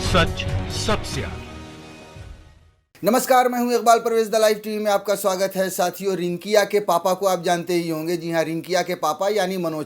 सच सबसे आगे। नमस्कार, मैं हूं Iqbal Parvez. The live TV में आपका स्वागत है। साथियों, रिंकिया के पापा को आप जानते ही होंगे। जी हां, रिंकिया के पापा यानी मनोज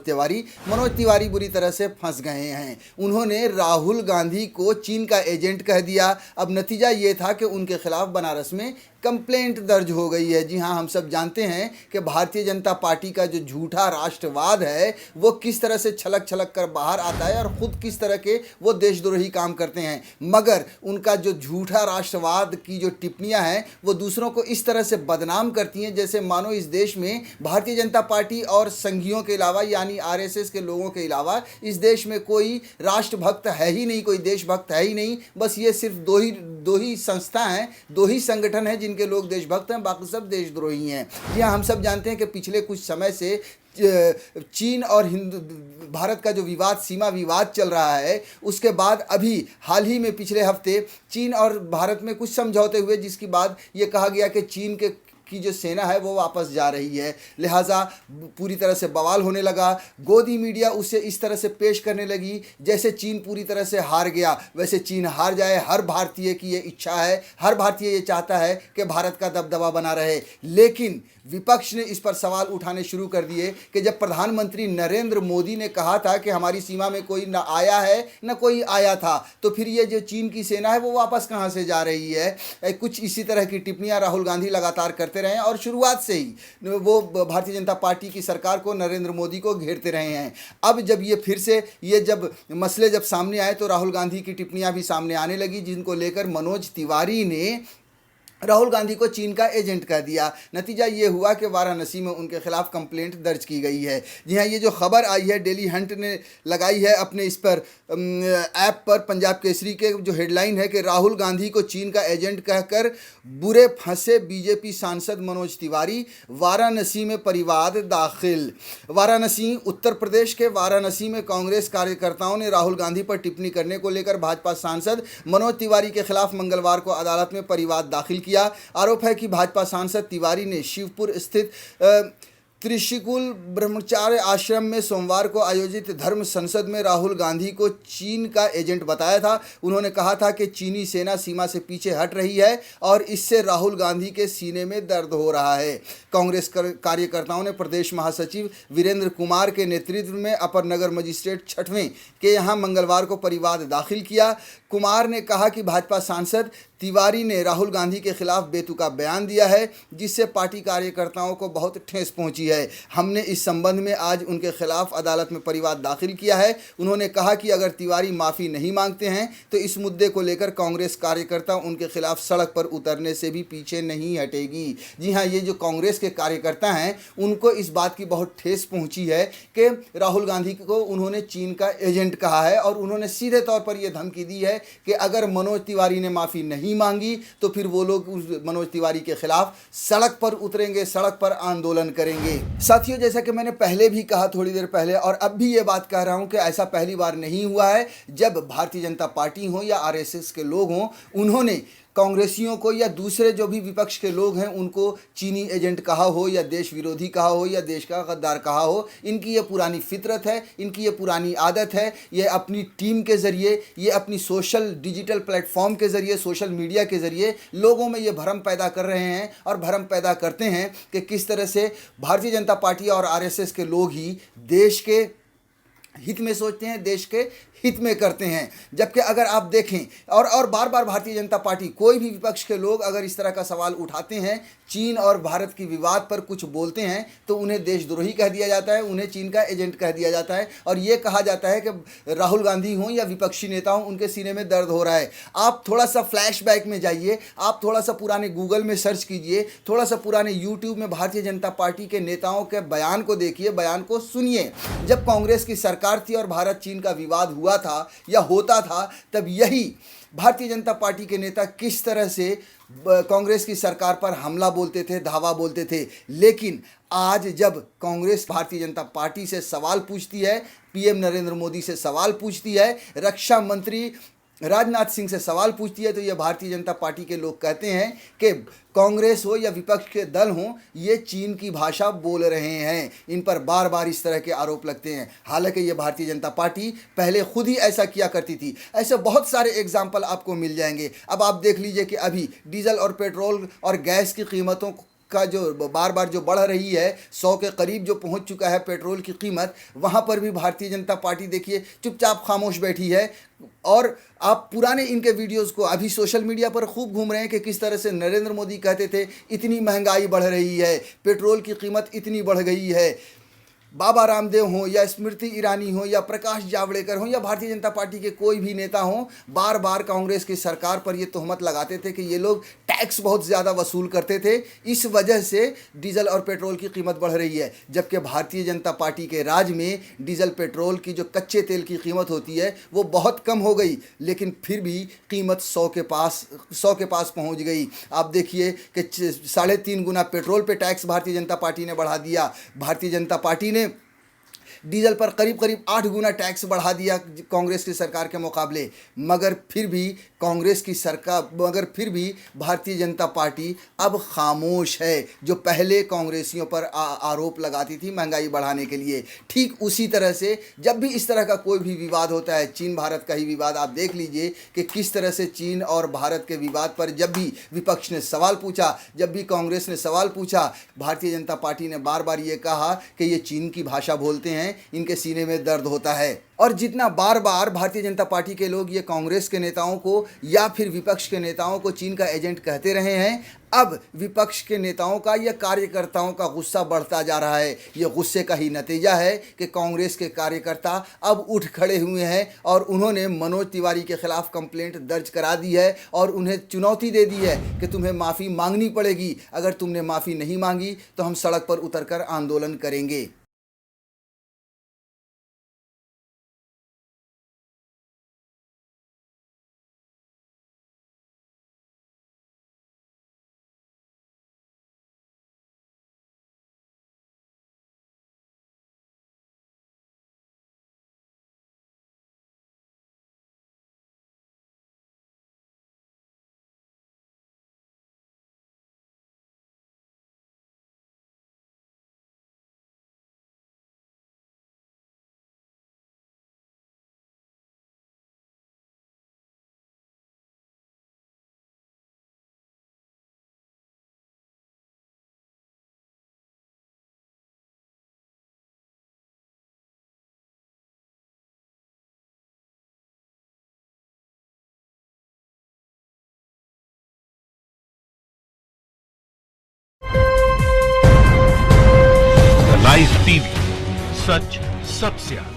तिवारी बुरी तरह से फंस गए हैं। उन्होंने राहुल गांधी को चीन का एजेंट कह दिया। अब नतीजा ये था कि उनके खिलाफ बनारस में कंप्लेंट दर्ज हो गई है। जी हां, हम सब जानते हैं कि भारतीय जनता पार्टी का जो झूठा राष्ट्रवाद है वो किस तरह से छलक छलक कर बाहर आता है और ख़ुद किस तरह के वो देशद्रोही काम करते हैं। मगर उनका जो झूठा राष्ट्रवाद की जो टिप्पणियां हैं वो दूसरों को इस तरह से बदनाम करती हैं जैसे मानो इस देश में भारतीय जनता पार्टी और संघियों के अलावा यानी आरएसएस के लोगों के अलावा इस देश में कोई राष्ट्रभक्त है ही नहीं, कोई देशभक्त है ही नहीं। बस ये सिर्फ दो ही संस्था हैं, दो ही संगठन हैं जिनके लोग देशभक्त हैं, बाकी सब देशद्रोही हैं। यहाँ हम सब जानते हैं कि पिछले कुछ समय से चीन और भारत का जो विवाद, सीमा विवाद चल रहा है, उसके बाद अभी हाल ही में पिछले हफ्ते चीन और भारत में कुछ समझौते हुए जिसके बाद ये कहा गया कि चीन की जो सेना है वो वापस जा रही है। लिहाजा पूरी तरह से बवाल होने लगा। गोदी मीडिया उसे इस तरह से पेश करने लगी जैसे चीन पूरी तरह से हार गया। वैसे चीन हार जाए, हर भारतीय की ये इच्छा है, हर भारतीय ये चाहता है कि भारत का दबदबा बना रहे। लेकिन विपक्ष ने इस पर सवाल उठाने शुरू कर दिए कि जब प्रधानमंत्री नरेंद्र मोदी ने कहा था कि हमारी सीमा में कोई न आया है न कोई आया था, तो फिर ये जो चीन की सेना है वो वापस कहाँ से जा रही है। कुछ इसी तरह की टिप्पणियां राहुल गांधी लगातार करते रहे और शुरुआत से ही वो भारतीय जनता पार्टी की सरकार को, नरेंद्र मोदी को घेरते रहे हैं। अब जब ये फिर से जब मसले जब सामने आए तो राहुल गांधी की टिप्पणियां भी सामने आने लगी, जिनको लेकर मनोज तिवारी ने राहुल गांधी को चीन का एजेंट कह दिया। नतीजा ये हुआ कि वाराणसी में उनके खिलाफ कंप्लेंट दर्ज की गई है। जी हाँ, ये जो खबर आई है डेली हंट ने लगाई है अपने इस पर ऐप पर, पंजाब केसरी के जो हेडलाइन है कि राहुल गांधी को चीन का एजेंट कहकर बुरे फंसे बीजेपी सांसद मनोज तिवारी, वाराणसी में परिवाद दाखिल। वाराणसी, उत्तर प्रदेश के वाराणसी में कांग्रेस कार्यकर्ताओं ने राहुल गांधी पर टिप्पणी करने को लेकर भाजपा सांसद मनोज तिवारी के खिलाफ मंगलवार को अदालत में परिवाद दाखिल किया। आरोप है कि भाजपा सांसद तिवारी ने शिवपुर स्थित त्रिशिकुल ब्रह्मचार्य आश्रम में सोमवार को आयोजित धर्म संसद में राहुल गांधी को चीन का एजेंट बताया था। उन्होंने कहा था कि चीनी सेना सीमा से पीछे हट रही है और इससे राहुल गांधी के सीने में दर्द हो रहा है। कांग्रेस कार्यकर्ताओं ने प्रदेश महासचिव वीरेंद्र कुमार के नेतृत्व में अपर नगर मजिस्ट्रेट 6वें के यहाँ मंगलवार को परिवाद दाखिल किया। कुमार ने कहा कि भाजपा सांसद तिवारी ने राहुल गांधी के खिलाफ बेतुका बयान दिया है जिससे पार्टी कार्यकर्ताओं को बहुत ठेस पहुंची है। हमने इस संबंध में आज उनके खिलाफ अदालत में परिवाद दाखिल किया है। उन्होंने कहा कि अगर तिवारी माफ़ी नहीं मांगते हैं तो इस मुद्दे को लेकर कांग्रेस कार्यकर्ता उनके खिलाफ सड़क पर उतरने से भी पीछे नहीं हटेगी। जी हाँ, ये जो कांग्रेस के कार्यकर्ता हैं उनको इस बात की बहुत ठेस पहुँची है कि राहुल गांधी को उन्होंने चीन का एजेंट कहा है और उन्होंने सीधे तौर पर यह धमकी दी है कि अगर मनोज तिवारी ने माफ़ी नहीं मांगी तो फिर वो लोग उस मनोज तिवारी के खिलाफ सड़क पर उतरेंगे, सड़क पर आंदोलन करेंगे। साथियों, जैसा कि मैंने पहले भी कहा थोड़ी देर पहले और अब भी ये बात कह रहा हूं कि ऐसा पहली बार नहीं हुआ है जब भारतीय जनता पार्टी हो या आरएसएस के लोग हों, उन्होंने कांग्रेसियों को या दूसरे जो भी विपक्ष के लोग हैं उनको चीनी एजेंट कहा हो या देश विरोधी कहा हो या देश का गद्दार कहा हो। इनकी ये पुरानी फितरत है, इनकी ये पुरानी आदत है। ये अपनी टीम के ज़रिए, ये अपनी सोशल डिजिटल प्लेटफॉर्म के ज़रिए, सोशल मीडिया के ज़रिए लोगों में ये भ्रम पैदा कर रहे हैं और भ्रम पैदा करते हैं कि किस तरह से भारतीय जनता पार्टी और आरएसएस के लोग ही देश के हित में सोचते हैं, देश के हित में करते हैं। जबकि अगर आप देखें और बार बार भारतीय जनता पार्टी, कोई भी विपक्ष के लोग अगर इस तरह का सवाल उठाते हैं, चीन और भारत की विवाद पर कुछ बोलते हैं तो उन्हें देशद्रोही कह दिया जाता है, उन्हें चीन का एजेंट कह दिया जाता है और ये कहा जाता है कि राहुल गांधी हों या विपक्षी नेता हों, उनके सीने में दर्द हो रहा है। आप थोड़ा सा फ्लैशबैक में जाइए, आप थोड़ा सा पुराने गूगल में सर्च कीजिए, थोड़ा सा पुराने यूट्यूब में भारतीय जनता पार्टी के नेताओं के बयान को देखिए, बयान को सुनिए। जब कांग्रेस की सरकार थी और भारत चीन का विवाद हुआ था या होता था, तब यही भारतीय जनता पार्टी के नेता किस तरह से कांग्रेस की सरकार पर हमला बोलते थे, धावा बोलते थे। लेकिन आज जब कांग्रेस भारतीय जनता पार्टी से सवाल पूछती है, पीएम नरेंद्र मोदी से सवाल पूछती है, रक्षा मंत्री राजनाथ सिंह से सवाल पूछती है तो ये भारतीय जनता पार्टी के लोग कहते हैं कि कांग्रेस हो या विपक्ष के दल हों, ये चीन की भाषा बोल रहे हैं। इन पर बार बार इस तरह के आरोप लगते हैं। हालांकि ये भारतीय जनता पार्टी पहले खुद ही ऐसा किया करती थी। ऐसे बहुत सारे एग्जाम्पल आपको मिल जाएंगे। अब आप देख लीजिए कि अभी डीजल और पेट्रोल और गैस की कीमतों का जो बार बार जो बढ़ रही है, 100 के करीब जो पहुंच चुका है पेट्रोल की कीमत, वहां पर भी भारतीय जनता पार्टी देखिए चुपचाप खामोश बैठी है। और आप पुराने इनके वीडियोस को अभी सोशल मीडिया पर खूब घूम रहे हैं कि किस तरह से नरेंद्र मोदी कहते थे इतनी महंगाई बढ़ रही है, पेट्रोल की कीमत इतनी बढ़ गई है। बाबा रामदेव हों या स्मृति ईरानी हो या प्रकाश जावड़ेकर हों या भारतीय जनता पार्टी के कोई भी नेता हों, बार बार कांग्रेस की सरकार पर ये तोहमत लगाते थे कि ये लोग टैक्स बहुत ज़्यादा वसूल करते थे, इस वजह से डीजल और पेट्रोल की कीमत बढ़ रही है। जबकि भारतीय जनता पार्टी के राज में डीजल पेट्रोल की जो कच्चे तेल की कीमत होती है वो बहुत कम हो गई, लेकिन फिर भी कीमत 100 के पास पहुँच गई। आप देखिए कि 3.5 गुना पेट्रोल पर टैक्स भारतीय जनता पार्टी ने बढ़ा दिया। भारतीय जनता पार्टी ने डीजल पर करीब करीब 8 गुना टैक्स बढ़ा दिया कांग्रेस की सरकार के मुकाबले। मगर फिर भी भारतीय जनता पार्टी अब खामोश है, जो पहले कांग्रेसियों पर आरोप लगाती थी महंगाई बढ़ाने के लिए। ठीक उसी तरह से जब भी इस तरह का कोई भी विवाद होता है, चीन भारत का ही विवाद आप देख लीजिए कि किस तरह से चीन और भारत के विवाद पर जब भी विपक्ष ने सवाल पूछा, जब भी कांग्रेस ने सवाल पूछा, भारतीय जनता पार्टी ने बार बार ये कहा कि ये चीन की भाषा बोलते हैं, इनके सीने में दर्द होता है। और जितना बार बार भारतीय जनता पार्टी के लोग ये कांग्रेस के नेताओं को या फिर विपक्ष के नेताओं को चीन का एजेंट कहते रहे हैं, अब विपक्ष के नेताओं का या कार्यकर्ताओं का गुस्सा बढ़ता जा रहा है। ये गुस्से का ही नतीजा है कि कांग्रेस के कार्यकर्ता अब उठ खड़े हुए हैं और उन्होंने मनोज तिवारी के खिलाफ कंप्लेंट दर्ज करा दी है और उन्हें चुनौती दे दी है कि तुम्हें माफ़ी मांगनी पड़ेगी। अगर तुमने माफ़ी नहीं मांगी तो हम सड़क पर उतरकर आंदोलन करेंगे। लाइव टीवी, सच सबसे आगे।